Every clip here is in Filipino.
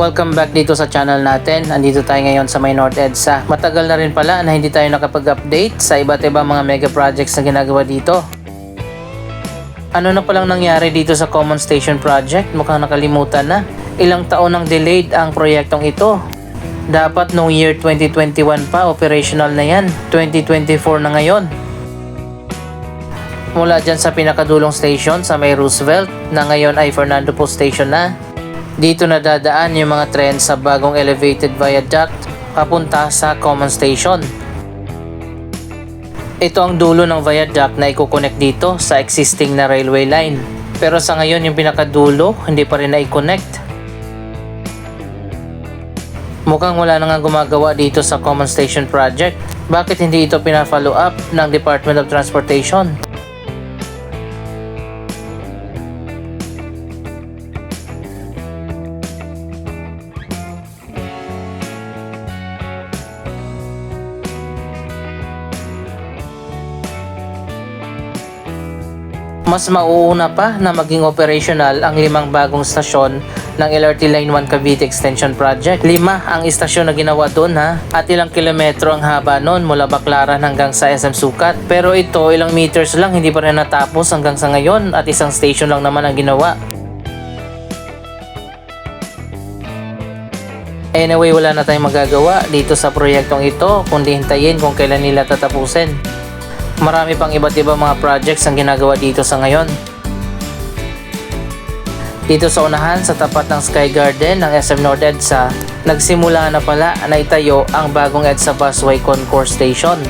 Welcome back dito sa channel natin. Andito tayo ngayon sa may North EDSA. Matagal na rin pala na hindi tayo nakapag-update sa iba't ibang mga mega projects na ginagawa dito. Ano na palang nangyari dito sa Common Station Project? Mukhang nakalimutan na. Ilang taon nang delayed ang proyektong ito. Dapat noong year 2021 pa, operational na yan. 2024 na ngayon. Mula dyan sa pinakadulong station sa may Roosevelt na ngayon ay Fernando Post Station na. Dito na dadaan yung mga tren sa bagong elevated viaduct papunta sa Common Station. Ito ang dulo ng viaduct na i-connect dito sa existing na railway line. Pero sa ngayon yung pinakadulo hindi pa rin na-i-connect. Mukhang wala na nga gumagawa dito sa Common Station Project. Bakit hindi ito pina-follow up ng Department of Transportation? Mas mauuna pa na maging operational ang 5 bagong stasyon ng LRT Line 1 Cavite Extension Project. 5 ang istasyon na ginawa doon at ilang kilometro ang haba noon mula Baclaran hanggang sa SM Sucat. Pero ito ilang meters lang, hindi pa rin natapos hanggang sa ngayon at isang station lang naman ang ginawa. Anyway, wala na tayong magagawa dito sa proyektong ito kundi hintayin kung kailan nila tatapusin. Marami pang iba't ibang mga projects ang ginagawa dito sa ngayon. Dito sa unahan sa tapat ng Sky Garden ng SM North EDSA, nagsimula na pala na itayo ang bagong EDSA Busway Concourse Station.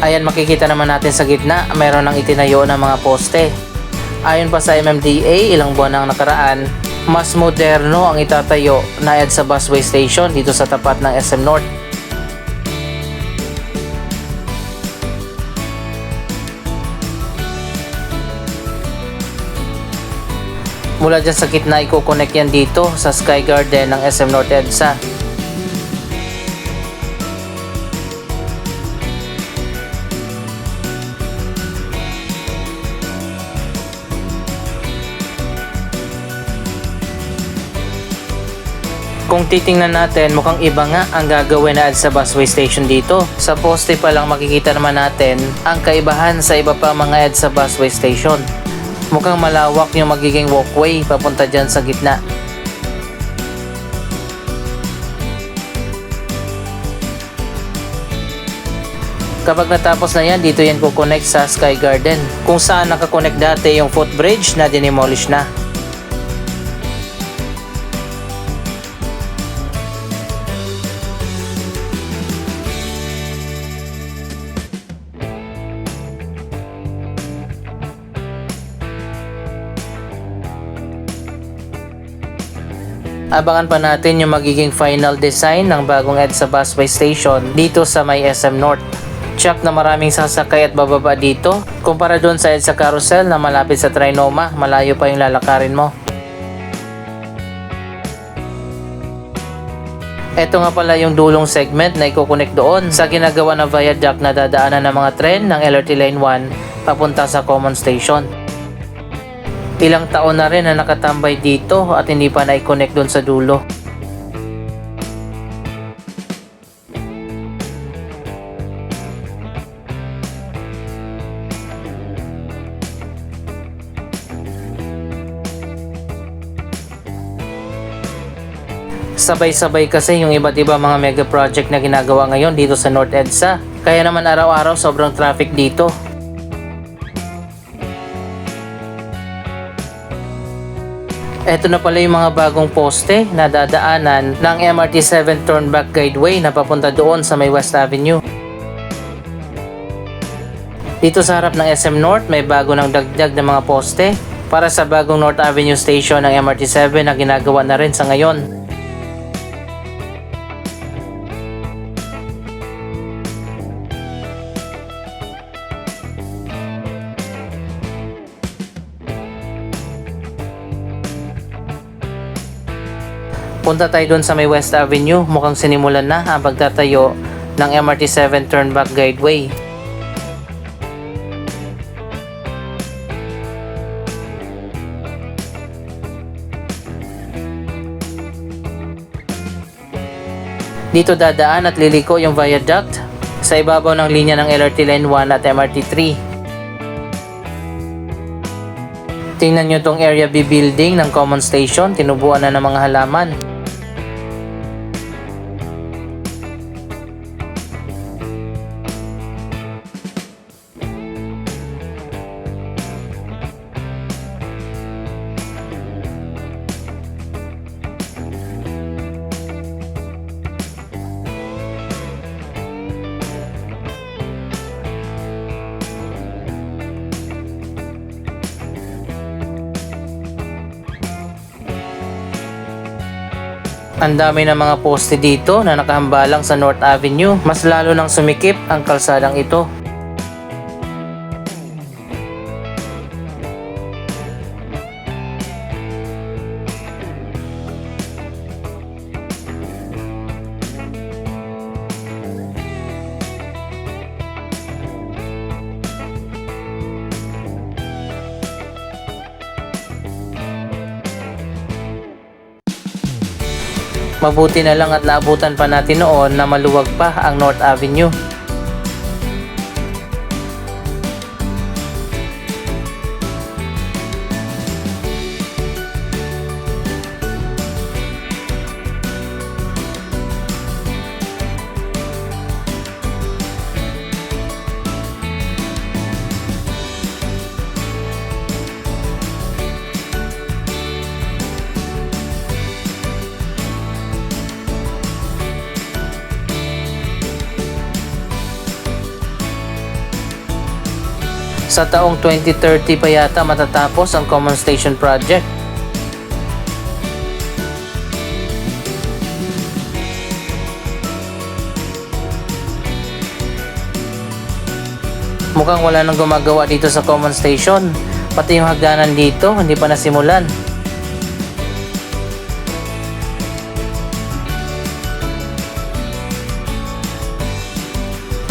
Ayan, makikita naman natin sa gitna, mayroon ng itinayo ng mga poste. Ayon pa sa MMDA, ilang buwan nang nakaraan, mas moderno ang itatayo na EDSA Busway Station dito sa tapat ng SM North. Mula dyan sa gitna, i-connect yan dito sa Sky Garden ng SM North EDSA. Kung titingnan natin, mukhang iba nga ang gagawin na EDSA Busway Station dito. Sa poste pa lang makikita naman natin ang kaibahan sa iba pa mga EDSA Busway Station. Mukhang malawak yung magiging walkway papunta dyan sa gitna. Kapag natapos na yan, dito yan kukonect sa Sky Garden, kung saan nakakonect dati yung footbridge na dinimolish na. Abangan pa natin yung magiging final design ng bagong EDSA Busway Station dito sa may SM North. Check na maraming sasakay at bababa dito. Kumpara doon sa EDSA Carousel na malapit sa Trinoma, malayo pa yung lalakarin mo. Ito nga pala yung dulong segment na i-connect doon sa ginagawa na viaduct na dadaanan ng mga tren ng LRT Line 1 papunta sa Common Station. Ilang taon na rin na nakatambay dito at hindi pa na-connect doon sa dulo. Sabay-sabay kasi yung iba't iba mga mega project na ginagawa ngayon dito sa North EDSA. Kaya naman araw-araw sobrang traffic dito. Ito na pala yung mga bagong poste na dadaanan ng MRT 7 Turnback Guideway na papunta doon sa may West Avenue. Dito sa harap ng SM North may bago ng dagdag na mga poste para sa bagong North Avenue Station ng MRT 7 na ginagawa na rin sa ngayon. Punta tayo doon sa may West Avenue, mukhang sinimulan na ang pagtatayo ng MRT 7 Turnback Guideway. Dito dadaan at liliko yung viaduct sa ibabaw ng linya ng LRT Line 1 at MRT 3. Tingnan nyo tong Area B building ng Common Station, tinubuan na ng mga halaman. Ang dami ng mga poste dito na nakahambalang sa North Avenue, mas lalo nang sumikip ang kalsadang ito. Mabuti na lang at naabutan pa natin noon na maluwag pa ang North Avenue. Sa taong 2030 pa yata matatapos ang Common Station Project. Mukhang wala nang gumagawa dito sa Common Station. Pati yung hagdanan dito, hindi pa nasimulan.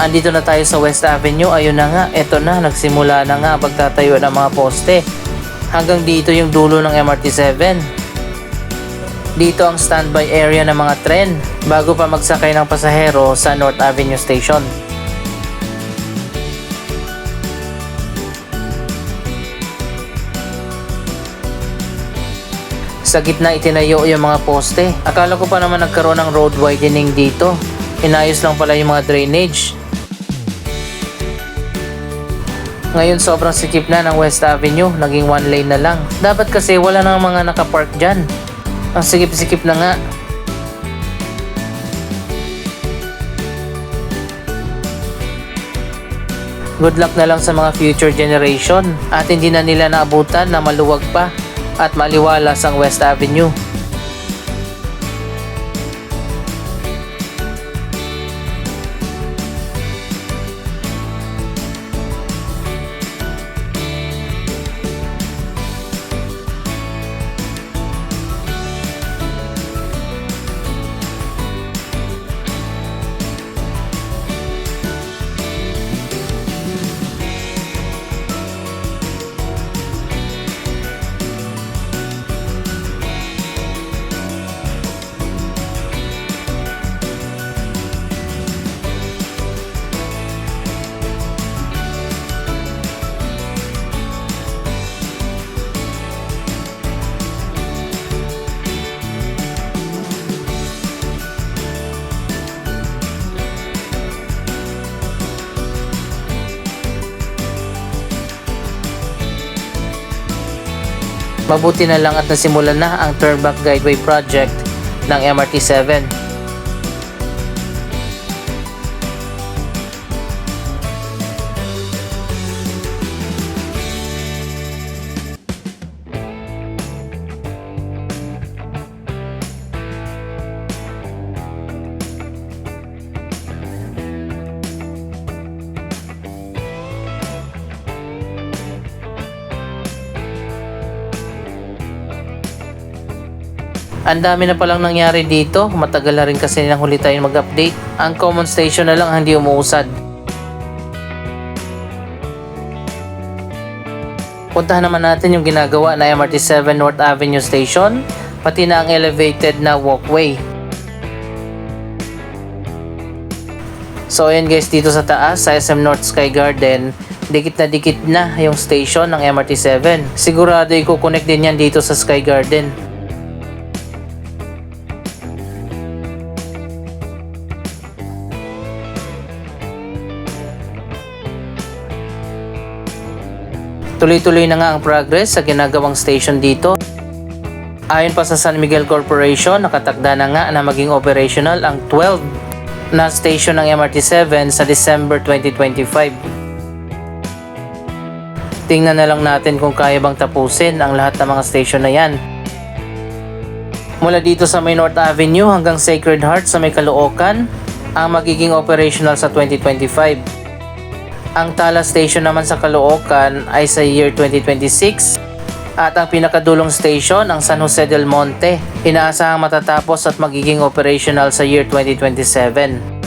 Andito na tayo sa West Avenue. Ayun na nga, eto na, nagsimula na nga ang pagtatayo ng mga poste. Hanggang dito yung dulo ng MRT 7. Dito ang standby area ng mga tren bago pa magsakay ng pasahero sa North Avenue Station. Sa gitna itinayo yung mga poste. Akala ko pa naman nagkaroon ng road widening dito. Inayos lang pala yung mga drainage. Ngayon sobrang sikip na ng West Avenue, naging one lane na lang. Dapat kasi wala nang mga nakapark dyan. Ang sikip-sikip na nga. Good luck na lang sa mga future generation at hindi na nila naabutan na maluwag pa at maliwalas ang West Avenue. Mabuti na lang at nasimulan na ang Turnback Guideway Project ng MRT 7. Ang dami na palang nangyari dito, matagal na rin kasi nang huli tayo mag-update. Ang Common Station na lang ang hindi umuusad. Puntahan naman natin yung ginagawa na MRT 7 North Avenue Station, pati na ang elevated na walkway. So ayan guys, dito sa taas sa SM North Sky Garden, dikit na yung station ng MRT7. Sigurado i-connect din yan dito sa Sky Garden. Tuloy-tuloy na nga ang progress sa ginagawang station dito. Ayon pa sa San Miguel Corporation, nakatakda na nga na maging operational ang 12 na station ng MRT7 sa December 2025. Tingnan na lang natin kung kaya bang tapusin ang lahat ng mga station na yan. Mula dito sa may North Avenue hanggang Sacred Heart sa may Caloocan, ang magiging operational sa 2025. Ang Tala Station naman sa Caloocan ay sa year 2026 at ang pinakadulong station ang San Jose del Monte. Inaasahang matatapos at magiging operational sa year 2027.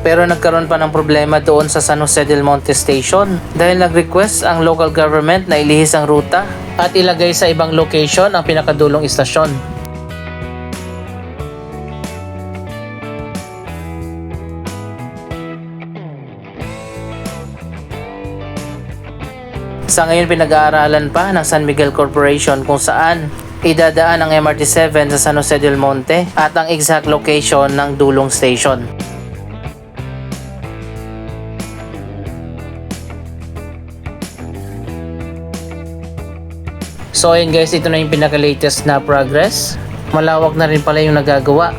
Pero nagkaroon pa ng problema doon sa San Jose del Monte Station dahil nag-request ang local government na ilihis ang ruta at ilagay sa ibang location ang pinakadulong istasyon. Sa ngayon pinag-aaralan pa ng San Miguel Corporation kung saan idadaan ang MRT7 sa San Jose del Monte at ang exact location ng dulong station. So ayun guys, ito na yung pinaka-latest na progress. Malawak na rin pala yung nagagawa.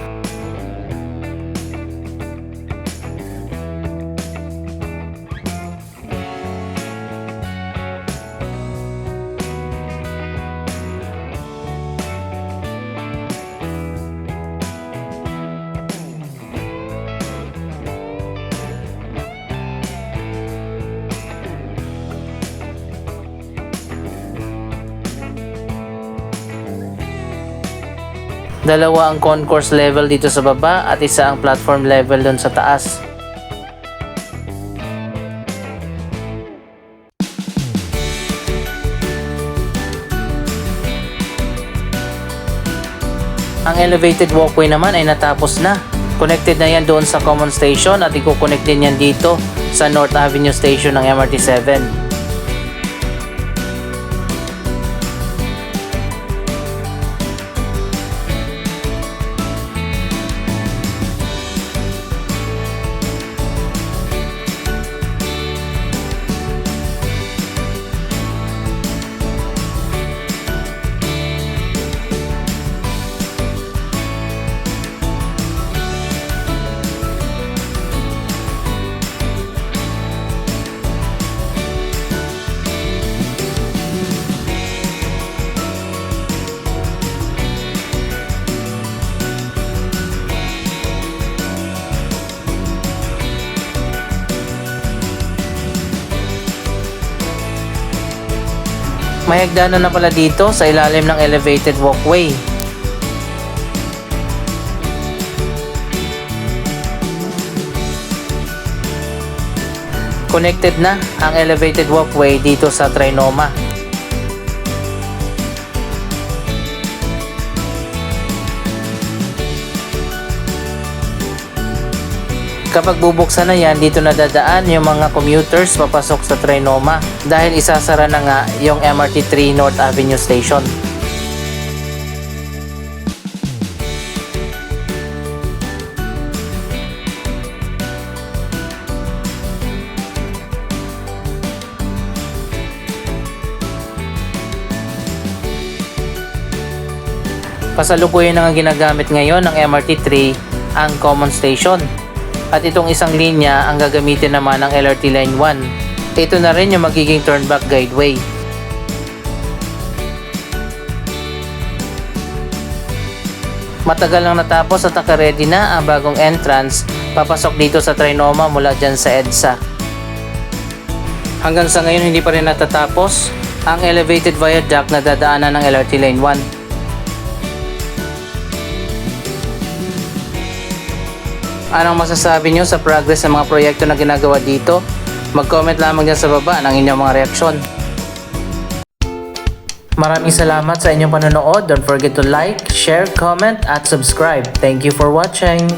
Dalawa ang concourse level dito sa baba at isa ang platform level dun sa taas. Ang elevated walkway naman ay natapos na. Connected na yan doon sa common station at i-connect din yan dito sa North Avenue Station ng MRT7. May hagdanan na pala dito sa ilalim ng elevated walkway. Connected na ang elevated walkway dito sa Trinoma. Kapag bubuksan na yan, dito na dadaan yung mga commuters papasok sa Trinoma dahil isasara na nga yung MRT3 North Avenue Station. Kasalukuyan na nga ginagamit ngayon ng MRT3 ang common station. At itong isang linya ang gagamitin naman ng LRT Line 1. Ito na rin yung magiging turnback guideway. Matagal nang natapos at naka-ready na ang bagong entrance papasok dito sa Trinoma mula dyan sa EDSA. Hanggang sa ngayon hindi pa rin natatapos ang elevated viaduct na dadaanan ng LRT Line 1. Anong masasabi nyo sa progress ng mga proyekto na ginagawa dito? Mag-comment lamang dyan sa baba ng inyong mga reaksyon. Maraming salamat sa inyong panonood. Don't forget to like, share, comment, at subscribe. Thank you for watching.